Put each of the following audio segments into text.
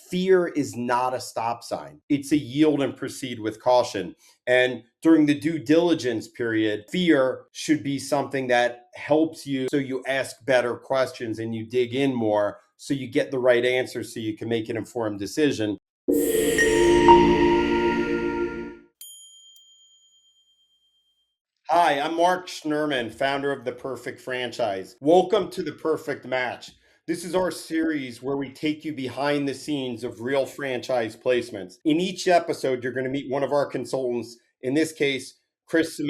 fear is not a stop sign. It's a yield and proceed with caution. And during the due diligence period, fear should be something that helps you, so you ask better questions and you dig in more so you get the right answer so you can make an informed decision. Hi, I'm Mark Schnurman, founder of The Perfect Franchise. Welcome to The Perfect Match. This is our series where we take you behind the scenes of real franchise placements. In each episode, you're going to meet one of our consultants, in this case, Kris,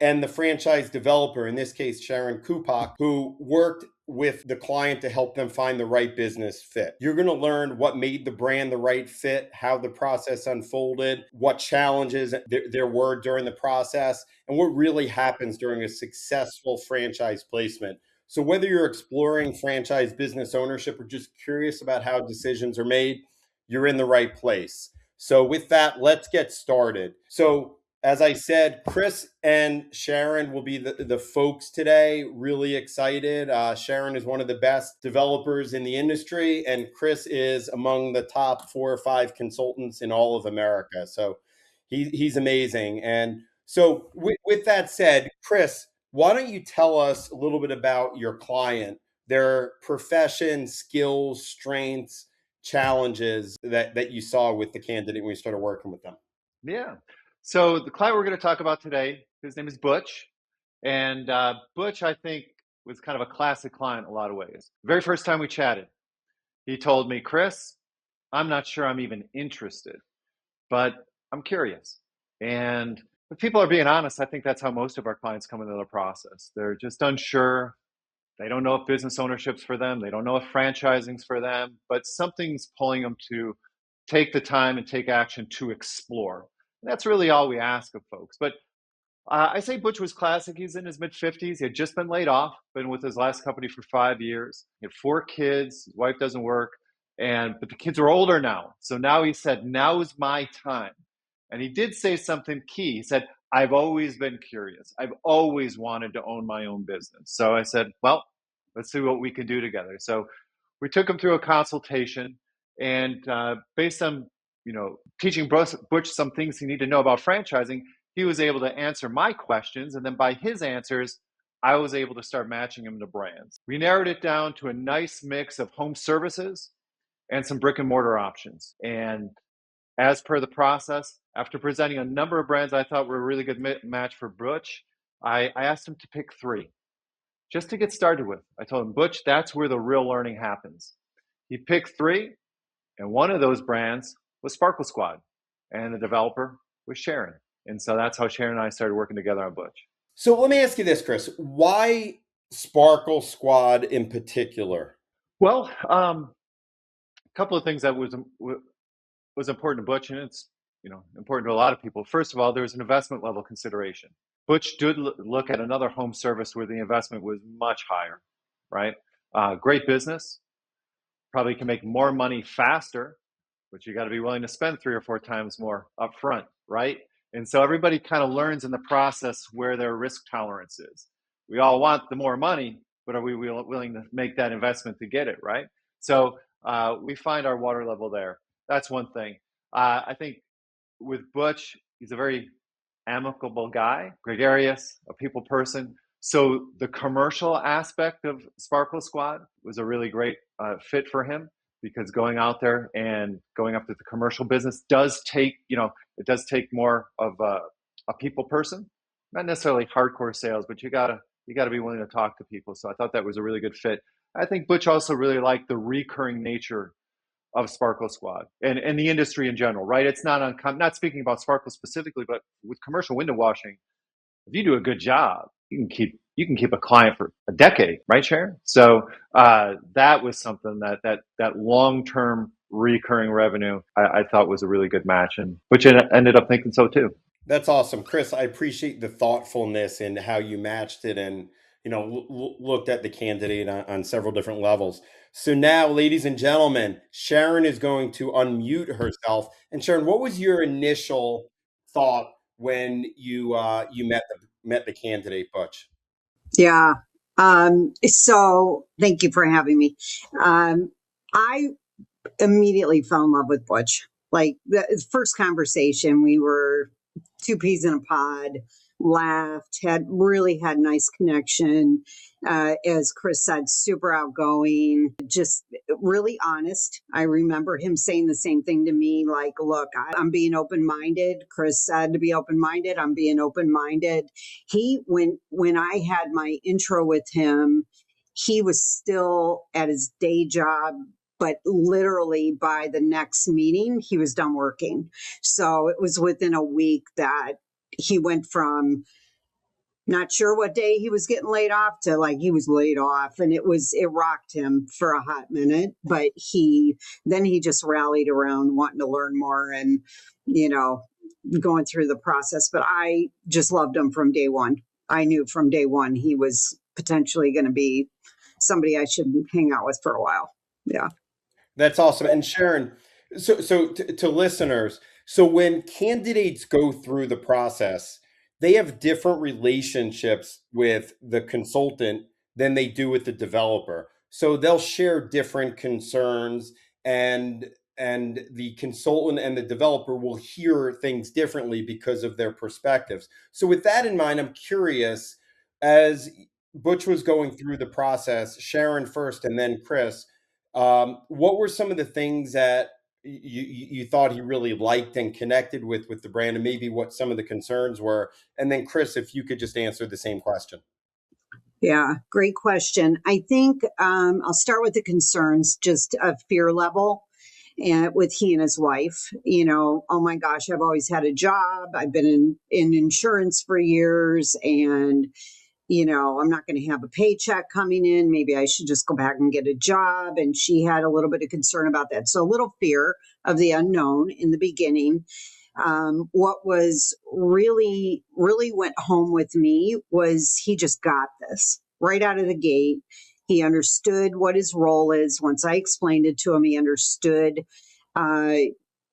and the franchise developer, in this case, Sharon Cupach, who worked with the client to help them find the right business fit. You're going to learn what made the brand the right fit, how the process unfolded, what challenges there were during the process, and what really happens during a successful franchise placement. So whether you're exploring franchise business ownership or just curious about how decisions are made, you're in the right place. So with that, let's get started. So as I said, Kris and Sharon will be the folks today. Really excited. Sharon is one of the best developers in the industry, and Kris is among the top 4 or 5 consultants in all of America. So he's amazing. And so with that said, Kris, why don't you tell us a little bit about your client, their profession, skills, strengths, challenges that you saw with the candidate when you started working with them? Yeah. So the client we're going to talk about today, his name is Butch. And Butch, I think, was kind of a classic client in a lot of ways. The very first time we chatted, he told me, Kris, I'm not sure I'm even interested, but I'm curious. And if people are being honest, I think that's how most of our clients come into the process. They're just unsure. They don't know if business ownership's for them. They don't know if franchising's for them, but something's pulling them to take the time and take action to explore. And that's really all we ask of folks. But I say Butch was classic. He's in his mid-50s. He had just been laid off, been with his last company for 5 years. He had 4 kids. His wife doesn't work. But the kids are older now. So now he said, now is my time. And he did say something key. He said, I've always been curious. I've always wanted to own my own business. So I said, well, let's see what we can do together. So we took him through a consultation, and based on teaching Butch some things he needed to know about franchising, he was able to answer my questions. And then by his answers, I was able to start matching him to brands. We narrowed it down to a nice mix of home services and some brick and mortar options. And as per the process, after presenting a number of brands I thought were a really good match for Butch, I asked him to pick 3 just to get started with. I told him, Butch, that's where the real learning happens. He picked 3, and one of those brands was Sparkle Squad, and the developer was Sharon. And so that's how Sharon and I started working together on Butch. So let me ask you this, Kris. Why Sparkle Squad in particular? Well, a couple of things that was important to Butch, and it's important to a lot of people. First of all, there was an investment level consideration. Butch did look at another home service where the investment was much higher, right? Great business, probably can make more money faster, but you got to be willing to spend 3 or 4 times more upfront, right? And so everybody kind of learns in the process where their risk tolerance is. We all want the more money, but are we willing to make that investment to get it, right? So we find our water level there. That's one thing. I think with Butch, he's a very amicable guy, gregarious, a people person. So the commercial aspect of Sparkle Squad was a really great fit for him, because going out there and going up to the commercial business does take, it does take more of a people person, not necessarily hardcore sales, but you gotta be willing to talk to people. So I thought that was a really good fit. I think Butch also really liked the recurring nature of Sparkle Squad and the industry in general, right? It's not not speaking about Sparkle specifically, but with commercial window washing, if you do a good job, you can keep a client for a decade, right, Sharon? So that was something that long-term recurring revenue I thought was a really good match, and which ended up thinking so too. That's awesome, Kris. I appreciate the thoughtfulness in how you matched it and looked at the candidate on several different levels. So now, ladies and gentlemen, Sharon is going to unmute herself. And Sharon, what was your initial thought when you met the candidate, Butch? Yeah. So thank you for having me. I immediately fell in love with Butch. Like the first conversation, we were two peas in a pod, laughed, had nice connection. As Kris said, super outgoing, just really honest. I remember him saying the same thing to me, like, look, I'm being open-minded. Kris said to be open-minded. I'm being open-minded. When I had my intro with him, he was still at his day job, but literally by the next meeting, he was done working. So it was within a week that he went from not sure what day he was getting laid off to like he was laid off, and it rocked him for a hot minute, but he just rallied around wanting to learn more and going through the process. But I just loved him from day one. I knew from day one he was potentially going to be somebody I should hang out with for a while. Yeah. That's awesome. And Sharon, to listeners, so when candidates go through the process, they have different relationships with the consultant than they do with the developer. So they'll share different concerns, and the consultant and the developer will hear things differently because of their perspectives. So with that in mind, I'm curious, as Butch was going through the process, Sharon first and then Kris, what were some of the things that you thought he really liked and connected with the brand, and maybe what some of the concerns were? And then Kris, if you could just answer the same question. Yeah, great question. I think I'll start with the concerns, just a fear level. And with he and his wife, oh my gosh, I've always had a job. I've been in insurance for years, and I'm not going to have a paycheck coming in. Maybe I should just go back and get a job. And she had a little bit of concern about that. So a little fear of the unknown in the beginning. What was really, really went home with me was he just got this right out of the gate. He understood what his role is. Once I explained it to him, he understood. Uh,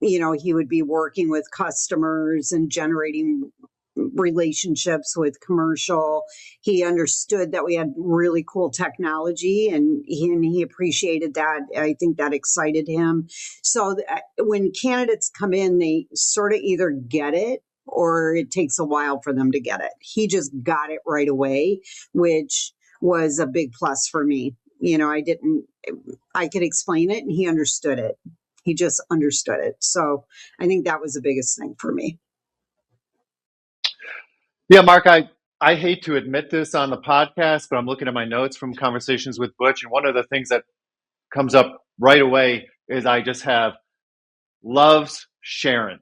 he would be working with customers and generating relationships with commercial. He understood that we had really cool technology, and he appreciated that. I think that excited him. So when candidates come in, they sort of either get it or it takes a while for them to get it. He just got it right away, which was a big plus for me. I could explain it and he understood it. He just understood it. So I think that was the biggest thing for me. Yeah, Mark, I hate to admit this on the podcast, but I'm looking at my notes from conversations with Butch, and one of the things that comes up right away is I just have loves Sharon,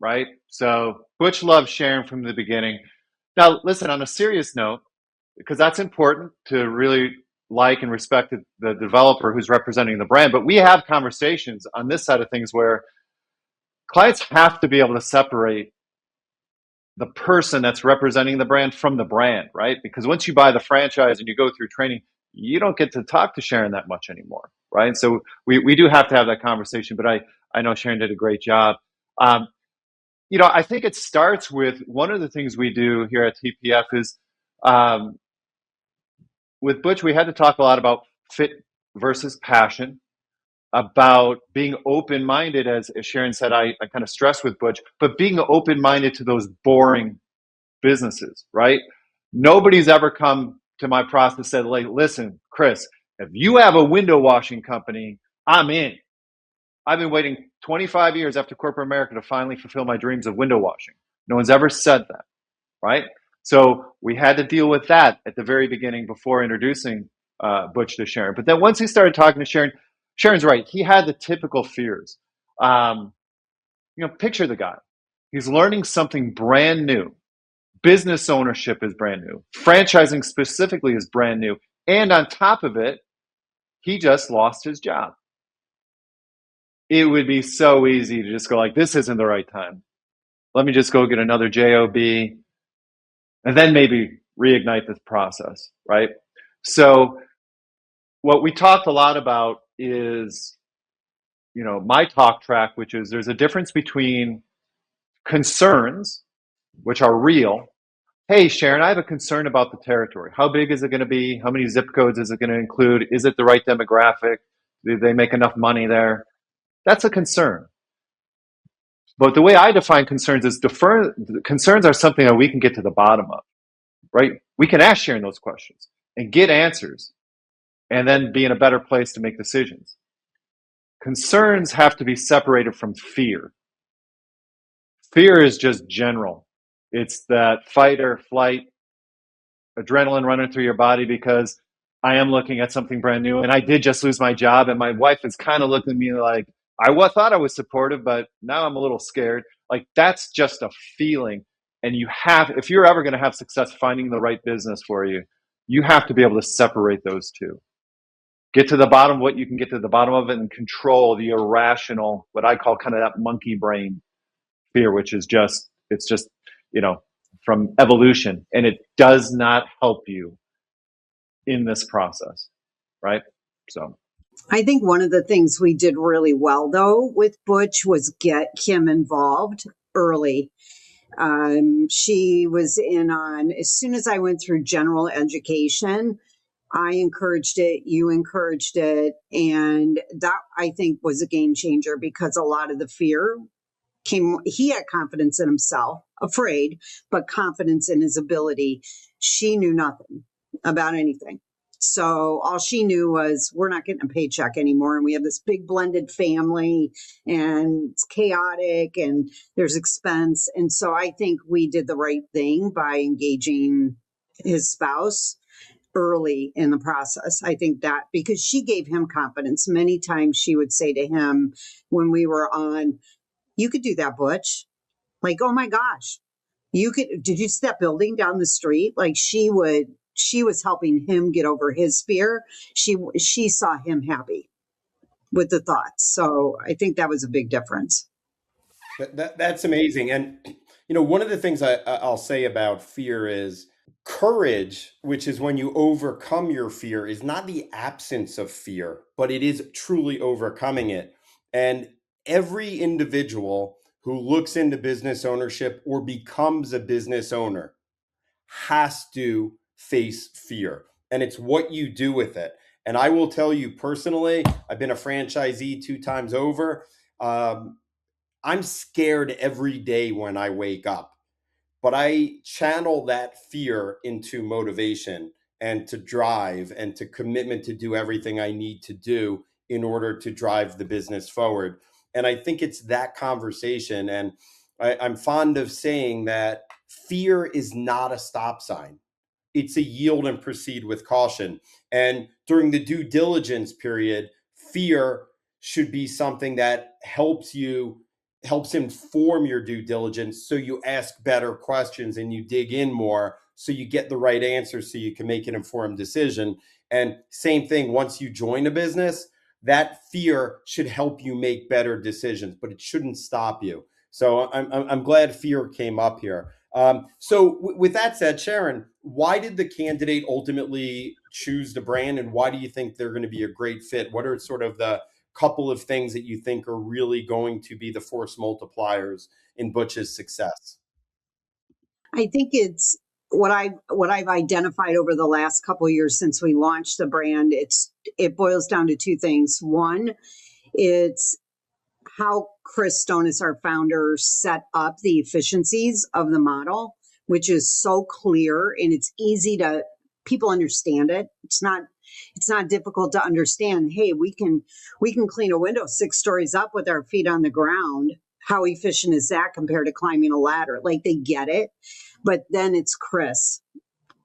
right? So Butch loves Sharon from the beginning. Now, listen, on a serious note, because that's important to really like and respect the developer who's representing the brand, but we have conversations on this side of things where clients have to be able to separate the person that's representing the brand from the brand, right? Because once you buy the franchise and you go through training, you don't get to talk to Sharon that much anymore, right? And so we do have to have that conversation, but I know Sharon did a great job. Um, I think it starts with one of the things we do here at TPF is with Butch, we had to talk a lot about fit versus passion, about being open-minded, as Sharon said, I kind of stress with Butch, but being open-minded to those boring businesses, right? Nobody's ever come to my process and said, like, listen, Kris, if you have a window washing company, I'm in. I've been waiting 25 years after corporate America to finally fulfill my dreams of window washing. No one's ever said that, right? So we had to deal with that at the very beginning before introducing Butch to Sharon. But then once he started talking to Sharon, Sharon's right. He had the typical fears. Picture the guy. He's learning something brand new. Business ownership is brand new. Franchising specifically is brand new. And on top of it, he just lost his job. It would be so easy to just go like, this isn't the right time. Let me just go get another job and then maybe reignite this process, right? So what we talked a lot about is, my talk track, which is there's a difference between concerns, which are real. Hey, Sharon, I have a concern about the territory. How big is it going to be? How many zip codes is it going to include? Is it the right demographic? Do they make enough money there? That's a concern. But the way I define concerns is concerns are something that we can get to the bottom of, right? We can ask Sharon those questions and get answers and then be in a better place to make decisions. Concerns have to be separated from fear. Fear is just general. It's that fight or flight adrenaline running through your body because I am looking at something brand new and I did just lose my job and my wife is kind of looking at me like thought I was supportive, but now I'm a little scared. Like that's just a feeling. And if you're ever going to have success finding the right business for you, you have to be able to separate those two. Get to the bottom of what you can get to the bottom of it and control the irrational, what I call kind of that monkey brain fear, which is it's just, from evolution, and it does not help you in this process, right? So I think one of the things we did really well, though, with Butch was get Kim involved early. She was in on, as soon as I went through general education, I encouraged it, you encouraged it. And that, I think, was a game changer because a lot of the fear he had confidence in himself, afraid, but confidence in his ability. She knew nothing about anything. So all she knew was we're not getting a paycheck anymore. And we have this big blended family and it's chaotic and there's expense. And so I think we did the right thing by engaging his spouse early in the process. I think that because she gave him confidence. Many times she would say to him when we were on, you could do that, Butch. Like, oh my gosh, did you see that building down the street? Like she was helping him get over his fear. She saw him happy with the thoughts. So I think that was a big difference. That's amazing. And, one of the things I'll say about fear is courage, which is when you overcome your fear, is not the absence of fear, but it is truly overcoming it. And every individual who looks into business ownership or becomes a business owner has to face fear. And it's what you do with it. And I will tell you personally, I've been a franchisee 2 times over. I'm scared every day when I wake up, but I channel that fear into motivation and to drive and to commitment to do everything I need to do in order to drive the business forward. And I think it's that conversation. And I'm fond of saying that fear is not a stop sign. It's a yield and proceed with caution. And during the due diligence period, fear should be something that helps inform your due diligence, so you ask better questions and you dig in more so you get the right answer so you can make an informed decision. And same thing, once you join a business, that fear should help you make better decisions, but it shouldn't stop you. So I'm glad fear came up here. With that said, Sharon, why did the candidate ultimately choose the brand, and why do you think they're going to be a great fit? What are sort of the couple of things that you think are really going to be the force multipliers in Butch's success? I think it's what I've identified over the last couple of years since we launched the brand. It boils down to two things. One, it's how Kris Stonis, our founder, set up the efficiencies of the model, which is so clear and it's easy to people understand it. It's not difficult to understand. Hey, we can clean a window 6 stories up with our feet on the ground. How efficient is that compared to climbing a ladder? Like they get it. But then it's Kris.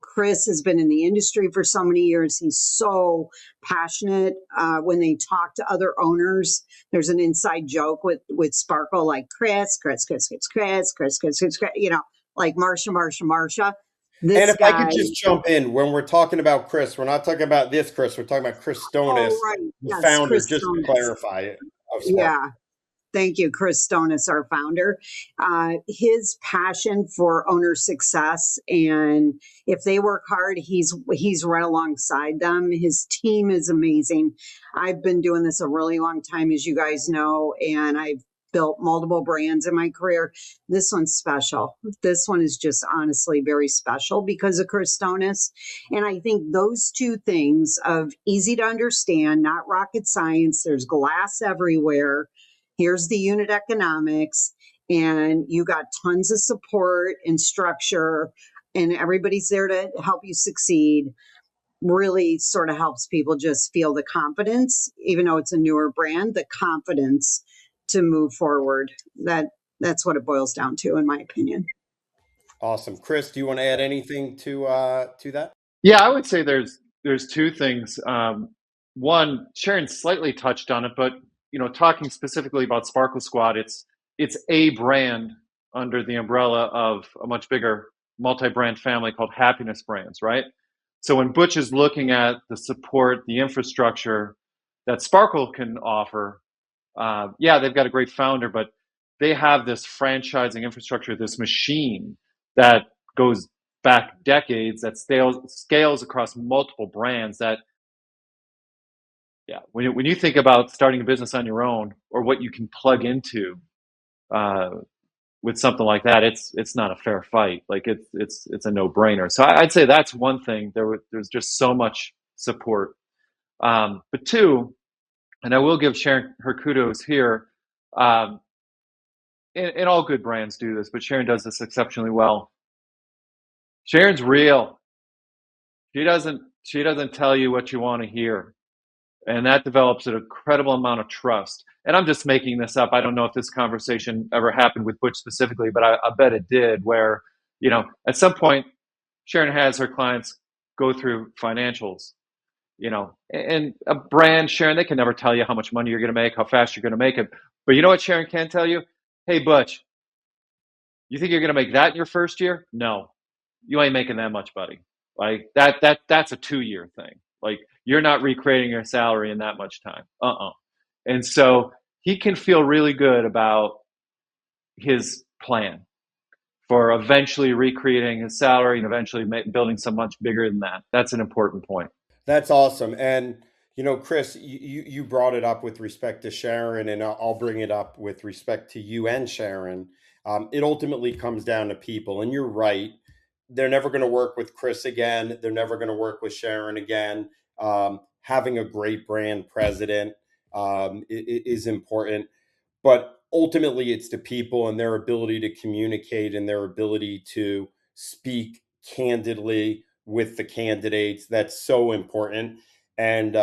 Kris has been in the industry for so many years. He's so passionate. When they talk to other owners, there's an inside joke with Sparkle, like Kris, like Marsha. And if I could just jump in, when we're talking about Kris, we're not talking about this Kris, we're talking about Kris Stonis, right. the Yes, founder, Kris just to Stonis. clarify it. Yeah. Thank you, Kris Stonis, our founder. His passion for owner success, and if they work hard, he's right alongside them. His team is amazing. I've been doing this a really long time, as you guys know, and I've built multiple brands in my career. This one's special. This one is just honestly very special because of Kris Stonis. And I think those two things of easy to understand, not rocket science, there's glass everywhere, Here's the unit economics, and you got tons of support and structure, and everybody's there to help you succeed. Really sort of helps people just feel the confidence, even though it's a newer brand, the confidence to move forward. That's what it boils down to, in my opinion. Awesome. Kris, do you want to add anything to that? Yeah, I would say there's two things. One, Sharon slightly touched on it, but talking specifically about Sparkle Squad, it's a brand under the umbrella of a much bigger multi-brand family called Happiness Brands, right? So when Butch is looking at the support, the infrastructure that Sparkle can offer, yeah, they've got a great founder, but they have this franchising infrastructure, this machine that goes back decades, that scales across multiple brands. That, yeah, when you think about starting a business on your own or what you can plug into with something like that, it's not a fair fight. Like it's a no brainer. So I'd say that's one thing. There's just so much support. But two, and I will give Sharon her kudos here. Um, and all good brands do this, but Sharon does this exceptionally well. Sharon's real. She doesn't tell you what you want to hear. And that develops an incredible amount of trust. And I'm just making this up. I don't know if this conversation ever happened with Butch specifically, but I bet it did, where, at some point, Sharon has her clients go through financials, and a brand, Sharon, they can never tell you how much money you're going to make, how fast you're going to make it. But you know what Sharon can tell you? Hey, Butch, you think you're going to make that in your first year? No, you ain't making that much, buddy. Like that's a 2-year thing. Like, you're not recreating your salary in that much time. And so he can feel really good about his plan for eventually recreating his salary and eventually building some much bigger than that. That's an important point. That's awesome. And Kris, you brought it up with respect to Sharon, and I'll bring it up with respect to you and Sharon. It ultimately comes down to people, and you're right. They're never going to work with Kris again. They're never going to work with Sharon again. Having a great brand president is important, but ultimately it's the people and their ability to communicate and their ability to speak candidly with the candidates. That's so important. And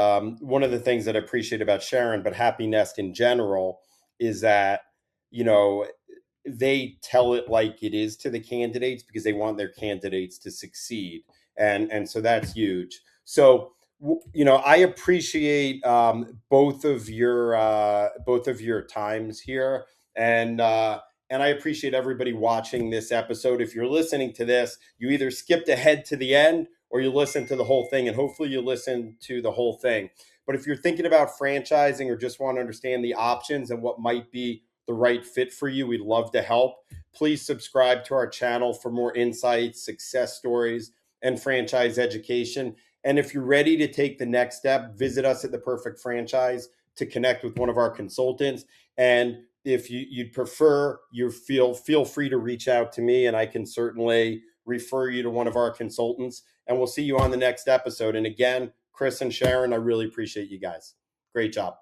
one of the things that I appreciate about Sharon, but Happy Nest in general, is that, they tell it like it is to the candidates because they want their candidates to succeed. And so that's huge. So, I appreciate both of your times here, and I appreciate everybody watching this episode. If you're listening to this, you either skipped ahead to the end or you listen to the whole thing, and hopefully you listen to the whole thing. But if you're thinking about franchising or just want to understand the options and what might be the right fit for you, we'd love to help. Please subscribe to our channel for more insights, success stories, and franchise education. And if you're ready to take the next step, visit us at The Perfect Franchise to connect with one of our consultants. And if you'd prefer, you feel free to reach out to me, and I can certainly refer you to one of our consultants. And we'll see you on the next episode. And again, Kris and Sharon, I really appreciate you guys. Great job.